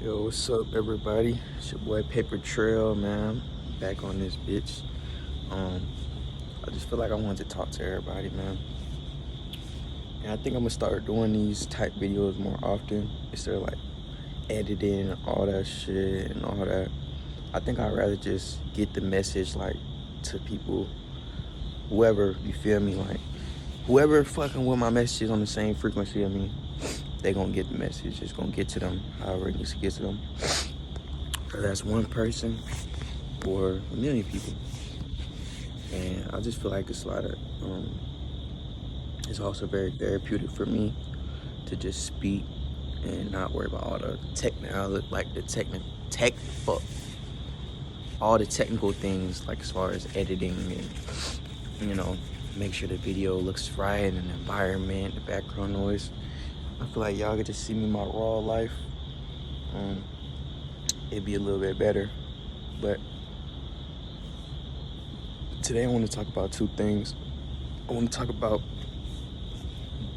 Yo, what's up, everybody? It's your boy Paper Trail, man. Back on this bitch. Um, I just feel like I wanted to talk to everybody, man. And I think I'm gonna start doing these type videos more often instead of like editing and all that shit and all that. I think I'd rather just get the message like to people, whoever, you feel me? Like whoever fucking with my message is on the same frequency of me, they gonna get the message. It's gonna get to them however it needs to get to them. Whether that's one person or a million people. And I just feel like it's a lot of, it's also very therapeutic for me to just speak and not worry about all the all the technical things, like as far as editing and, make sure the video looks right and the environment, the background noise. I feel like y'all could just see me in my raw life. It'd be a little bit better. But today I want to talk about two things. I want to talk about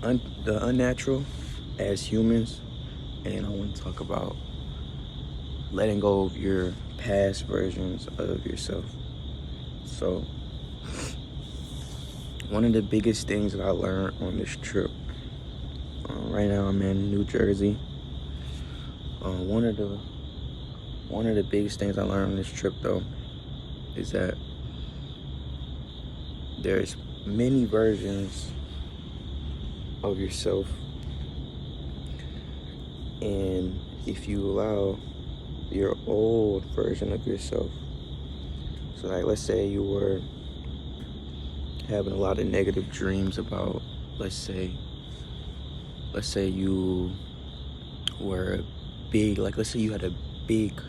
the unnatural as humans, and I want to talk about letting go of your past versions of yourself. So, one of the biggest things that I learned on this trip, right now I'm in New Jersey. One of the biggest things I learned on this trip, though, is that there's many versions of yourself, and if you allow your old version of yourself, so like let's say you were having a lot of negative dreams about, let's say you were big, like let's say you had a big,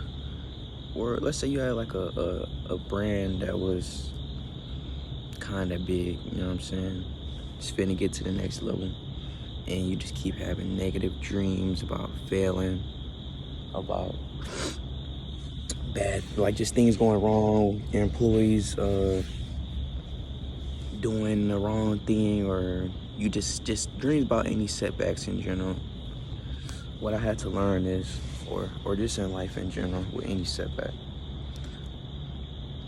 or let's say you had like a brand that was kind of big, you know what I'm saying? Just finna get to the next level, and you just keep having negative dreams about failing, about bad, like just things going wrong, your employees doing the wrong thing, or you just dreams about any setbacks in general. What I had to learn is, or just in life in general, with any setback,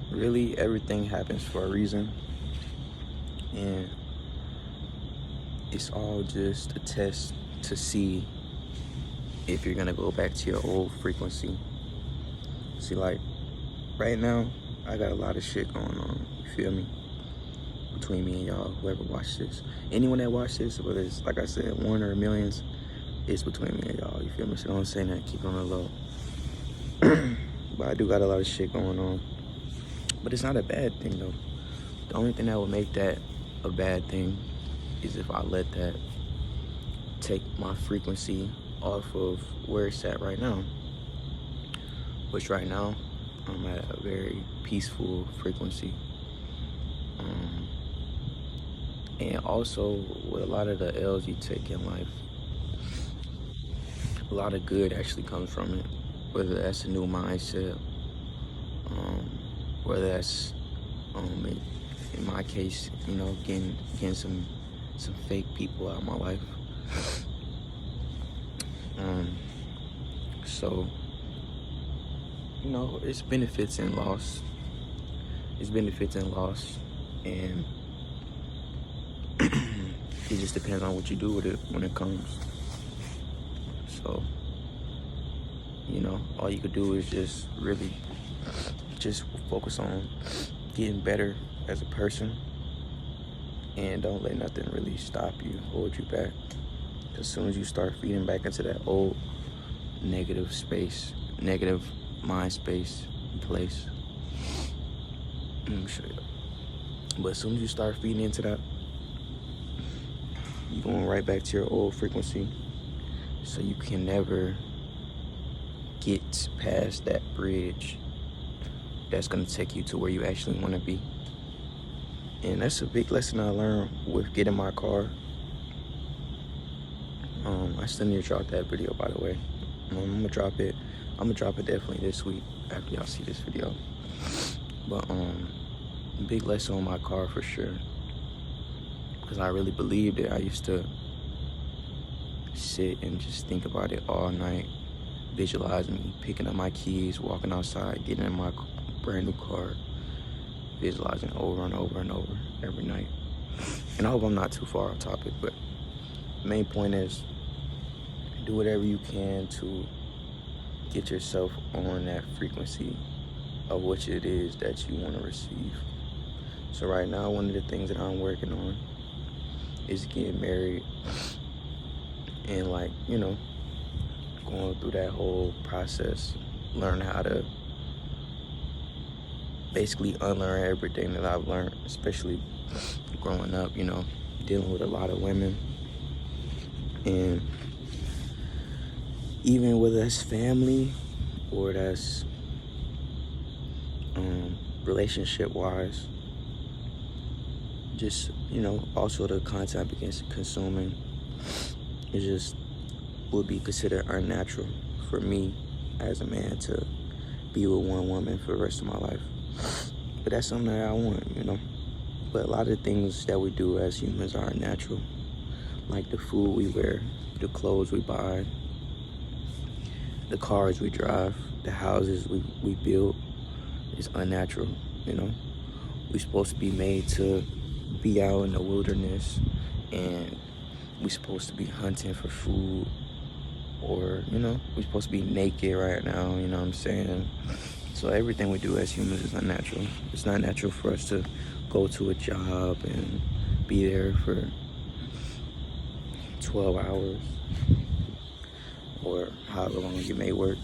really everything happens for a reason, and it's all just a test to see if you're gonna go back to your old frequency. See, like right now I got a lot of shit going on, you feel me, between me and y'all, whoever watched this, anyone that watched this, whether it's like I said, one or millions, it's between me and y'all, you feel me? So don't say that, keep it on the low. But I do got a lot of shit going on, but it's not a bad thing though. The only thing that would make that a bad thing is if I let that take my frequency off of where it's at right now, which right now I'm at a very peaceful frequency. And also with a lot of the L's you take in life, a lot of good actually comes from it, whether that's a new mindset, whether that's in my case, getting some fake people out of my life. So, it's benefits and loss. It's benefits and loss, and it just depends on what you do with it when it comes. So, all you could do is just really focus on getting better as a person, and don't let nothing really stop you, hold you back. As soon as you start feeding back into that old negative space, negative mind space and place, let me show you. But as soon as you start feeding into that, you're going right back to your old frequency. So you can never get past that bridge that's gonna take you to where you actually wanna be. And that's a big lesson I learned with getting my car. I still need to drop that video, by the way. I'm gonna drop it definitely this week after y'all see this video. But big lesson on my car for sure, because I really believed it. I used to sit and just think about it all night visualize me picking up my keys, walking outside, getting in my brand new car, visualizing over and over and over every night. And I hope I'm not too far off topic, but the main point is do whatever you can to get yourself on that frequency of which it is that you want to receive. So right now, one of the things that I'm working on is getting married and, like, you know, going through that whole process, learn how to basically unlearn everything that I've learned, especially growing up, you know, dealing with a lot of women. And even whether that's family or that's relationship-wise, just, you know, also the content I began consuming, it just would be considered unnatural for me as a man to be with one woman for the rest of my life. But that's something that I want, you know. But a lot of things that we do as humans are unnatural, like the food we wear, the clothes we buy, the cars we drive, the houses we build is unnatural, you know. We're supposed to be made to be out in the wilderness, and we're supposed to be hunting for food, or, you know, we're supposed to be naked right now, you know what I'm saying? So everything we do as humans is unnatural. It's not natural for us to go to a job and be there for 12 hours or however long you may work.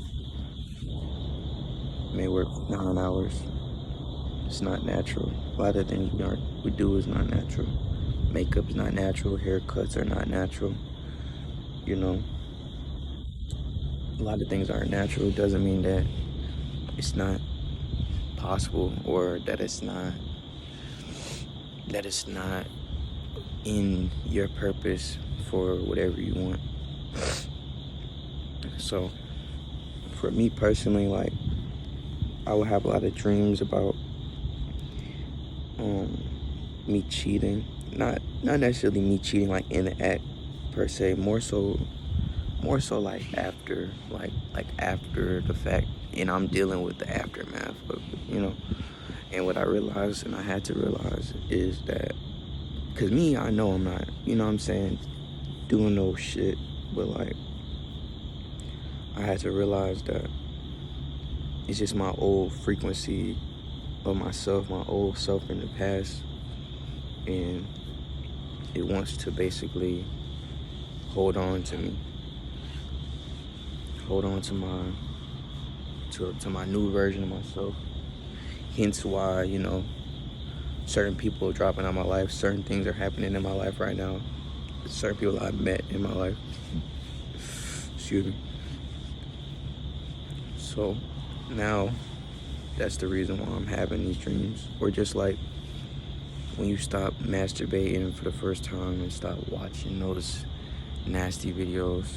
You may work 9 hours. It's not natural. A lot of things we do is not natural. Makeup is not natural. Haircuts are not natural. You know, a lot of things aren't natural. It doesn't mean that it's not possible or that it's not in your purpose for whatever you want. So for me personally, like, I would have a lot of dreams about me cheating. Not necessarily me cheating like in the act per se, more so like after the fact, and I'm dealing with the aftermath of it, you know. And what I realized, and I had to realize, is that, because me, I know I'm not, you know what I'm saying, doing no shit, but like, I had to realize that it's just my old frequency of myself, my old self in the past, and it wants to basically hold on to me, hold on to my new version of myself. Hence why, you know, certain people are dropping out of my life, certain things are happening in my life right now, certain people I've met in my life. Excuse me. So now that's the reason why I'm having these dreams. Or just like when you stop masturbating for the first time and stop watching those nasty videos,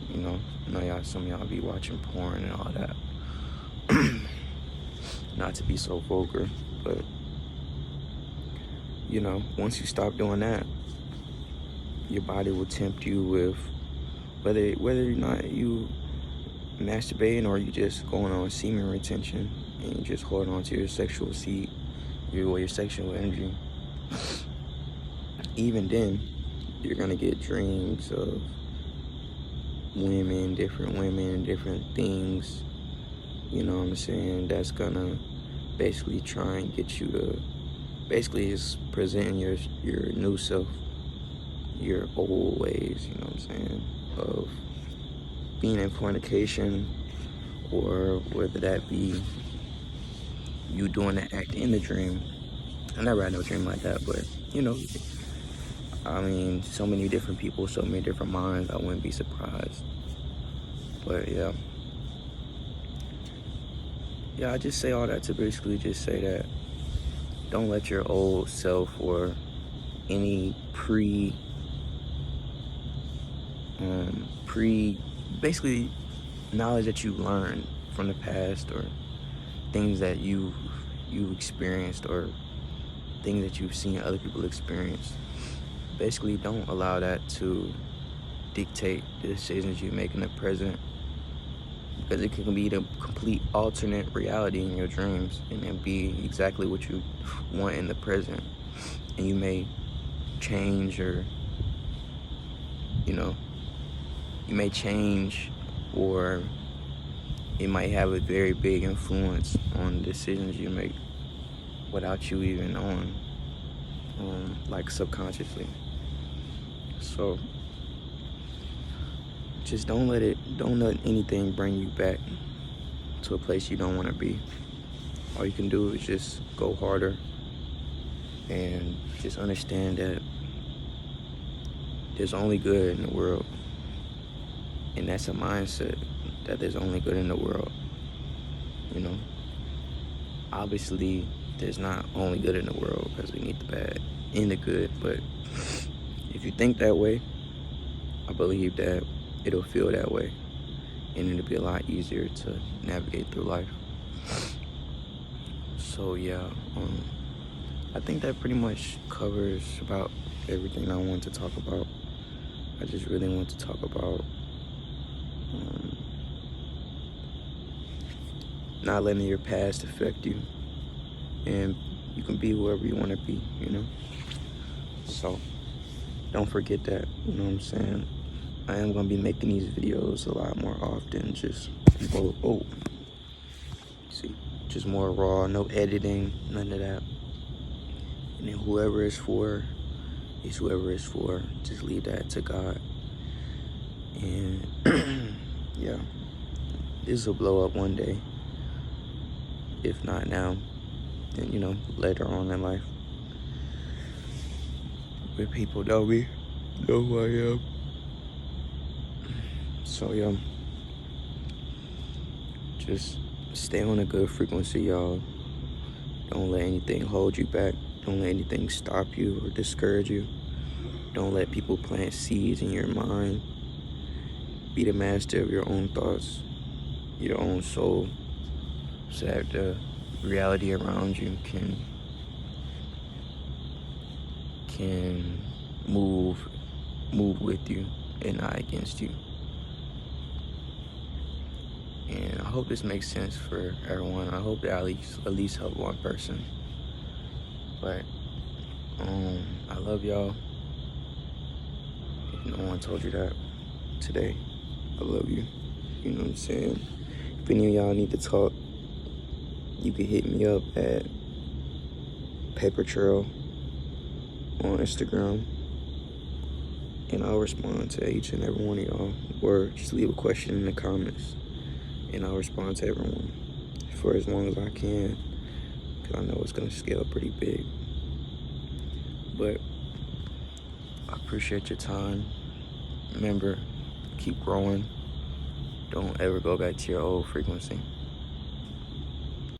you know, some of y'all be watching porn and all that. Not to be so vulgar, but, you know, once you stop doing that, your body will tempt you with, whether or not you masturbating or you just going on semen retention and you just holding on to your sexual seed, your sexual energy. Even then, you're gonna get dreams of different things, you know what I'm saying, that's gonna basically try and get you to basically just presenting your new self, your old ways, you know what I'm saying, of being in fornication, or whether that be you doing the act in the dream. I never had no dream like that, but, you know, I mean, so many different people, so many different minds, I wouldn't be surprised. But yeah, I just say all that to basically just say that don't let your old self or any basically knowledge that you learned from the past, or things that you experienced, or things that you've seen other people experience, basically don't allow that to dictate the decisions you make in the present, because it can be the complete alternate reality in your dreams, and then be exactly what you want in the present. And you may change, or you may change, or it might have a very big influence on the decisions you make without you even knowing, like subconsciously. So just don't let anything bring you back to a place you don't want to be. All you can do is just go harder, and just understand that there's only good in the world. And that's a mindset, that there's only good in the world. Obviously there's not only good in the world, because we need the bad and the good. But if you think that way, I believe that it'll feel that way, and it'll be a lot easier to navigate through life. So yeah, I think that pretty much covers about everything I want to talk about. I just really want to talk about not letting your past affect you, and you can be whoever you want to be, So don't forget that, you know what I'm saying? I am going to be making these videos a lot more often, just just more raw, no editing, none of that. And then whoever it's for is whoever it's for. Just leave that to God. And yeah, this will blow up one day. If not now, then later on in life, when people know me, know who I am. So yeah, just stay on a good frequency, y'all. Don't let anything hold you back. Don't let anything stop you or discourage you. Don't let people plant seeds in your mind. Be the master of your own thoughts, your own soul, so that the reality around you can move with you and not against you. And I hope this makes sense for everyone. I hope that at least help one person. But I love y'all. If no one told you that today, I love you. You know what I'm saying? If any of y'all need to talk, you can hit me up at Paper Trail on Instagram, and I'll respond to each and every one of y'all. Or just leave a question in the comments, and I'll respond to everyone for as long as I can, because I know it's going to scale pretty big. But I appreciate your time. Remember, keep growing. Don't ever go back to your old frequency.